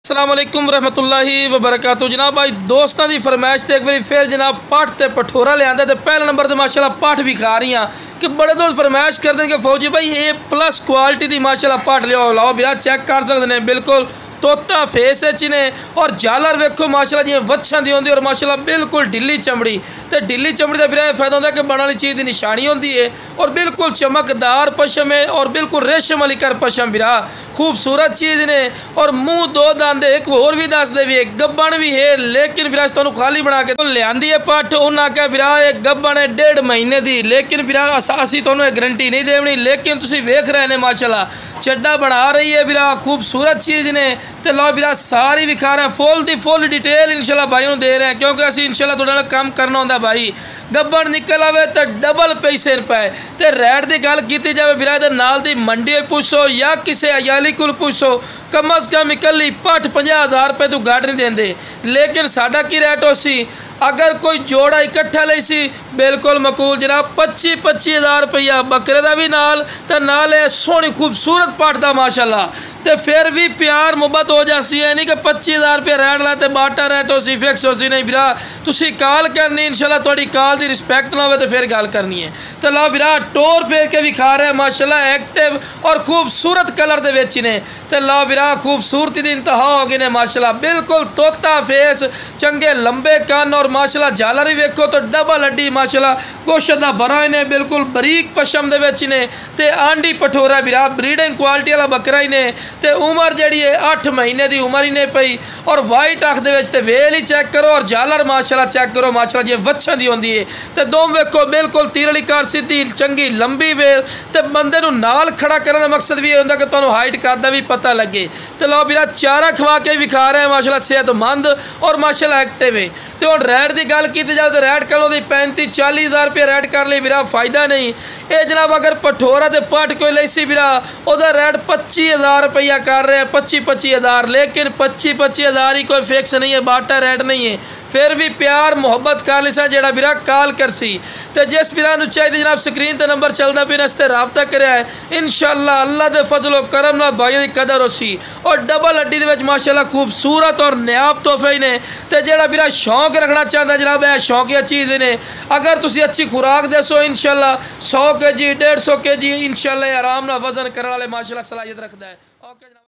अस्सलाम वालेकुम रहमतुल्लाहि व बरकातहू। जनाब भाई दोस्तों की फरमाइश से एक बार फिर जनाब पठ ते पठोरा लिया तो पहले नंबर तो माशाल्लाह पठ भी खा रही हैं कि बड़े दोस्त फरमाइश करते हैं कि फौजी भाई A+ क्वालिटी की माशाल्लाह पठ लियाओ लाओ बिरा चेक कर सकते हैं। बिल्कुल तोता फेस ने और जालर वेखो माशाल्लाह जी वच्छां दी होंदी और माशाल्लाह बिल्कुल ढिली चमड़ी तो ढिली चमड़ी का फिर फायदा होता है कि बन वाली चीज़ की निशानी होती है और बिल्कुल चमकदार पशम है और बिल्कुल रेशम वाली कर पशम बिरा खूबसूरत चीज़ ने और मुँह दो दांद एक होर भी दस दे भी गब्बन भी है लेकिन फिर तुहानू खाली बना के लिया है पठ उन्हें आख्या बिरा एक गब्बन है 1.5 महीने की लेकिन फिर असी तुहानू गारंटी नहीं देनी लेकिन तुसीं वेख रहे हैं माशाल्लाह चड्डा बना रही है बिरा खूबसूरत चीज़ ने तो लो बिरा सारी विखा रहे हैं फुल डिटेल इंशाल्लाह भाई दे रहे हैं क्योंकि असी इंशाल्लाह थोड़ा काम करना होंगे भाई गब्बन निकल आवे तो डबल पैसे रुपए तो रेट की गल की जाए बिरा दे नाल दी मंडी पूछो या किसी अयाली को पूछो कम अज़ कम इकली पठ 50,000 रुपये तू घट नहीं देंगे लेकिन साडा की रेट हो सी अगर कोई जोड़ा इकट्ठा ले सी बिल्कुल मकूल जनाब 25,000 रुपया बकरे का भी नाल तो नाल है सोहनी खूबसूरत पठ का माशाल्लाह तो फिर भी प्यार मुहब्बत हो जासी है नहीं कि 25,000 रुपया रेट ला तो बाटा रेट हो सी फिक्स हो सी नहीं बिरा तुसी कॉल करनी इंशाल्लाह थोड़ी कॉल की रिस्पैक्ट ना हो तो फिर गल करनी है तो लो बिरा टोर फेर के भी खा रहे हैं माशाल्लाह एक्टिव और खूबसूरत कलर दे विच ने तो लो बिरा खूबसूरती की इंतहा हो गई ने माशाल्लाह बिल्कुल तोता फेस चंगे लंबे कान और माशाल्लाह झालर ही वेखो तो डबल हड्डी माशाल्लाह गोश्त का बना ही ने बिल्कुल बरीक पशम दे विच ने ते आंडी पठोरा बिरा ब्रीडिंग क्वालिटी वाला बकरा ही ने ते उम्र जी है 8 महीने की उम्र ही नहीं पई और वाइट अख दे वेल ही चेक करो और झालर माशाल्लाह चेक करो माशाल्लाह जी वच्छां दी होंदी है तो दोम वेखो बिल्कुल तीरली कार सीधी चंगी लंबी वेल तो बंदे नूं नाल खड़ा करने का मकसद भी होंदा कि तुहानूं हाइट करदा भी पता लगे तो लो बिरा चारा खवा के भी खा रहे हैं माशाल्लाह सेहतमंद और माशाल्लाह एक्टिव है तो हम रेट की गल की जाए तो रेट कर लो 35-40 हज़ार रुपये रेट कर ली बिरा फायदा नहीं ये जनाब अगर पठोरा तो पट कोई ले सी बिरा वह रेट 25,000 रुपया कर रहे हैं 25 हज़ार लेकिन 25 हज़ार ही कोई फिक्स नहीं है बाटा रेट नहीं है फिर भी प्यार मुहब्बत कर ली सा जेड़ा बिरा कॉल कर सी तो जिस बिरा चाहिए जनाब स्क्रीन पर नंबर चलता पे इससे रबता कराया है इंशाल्लाह अल्लाह के फजलो करम नाल भाई की कदर हो सी और डबल हड्डी के माशाल्लाह खूबसूरत और नायाब तोहफे ही ने तो जेड़ा बिरा शौक रखना चाहता जनाब है शौकिया चीज़ ने अगर तुसी अच्छी खुराक दसो इंशाल्लाह 100 kg 150 kg इंशाल्लाह आराम नाल वजन करने वाले माशाल्लाह सलाहियत रखता है। ओके।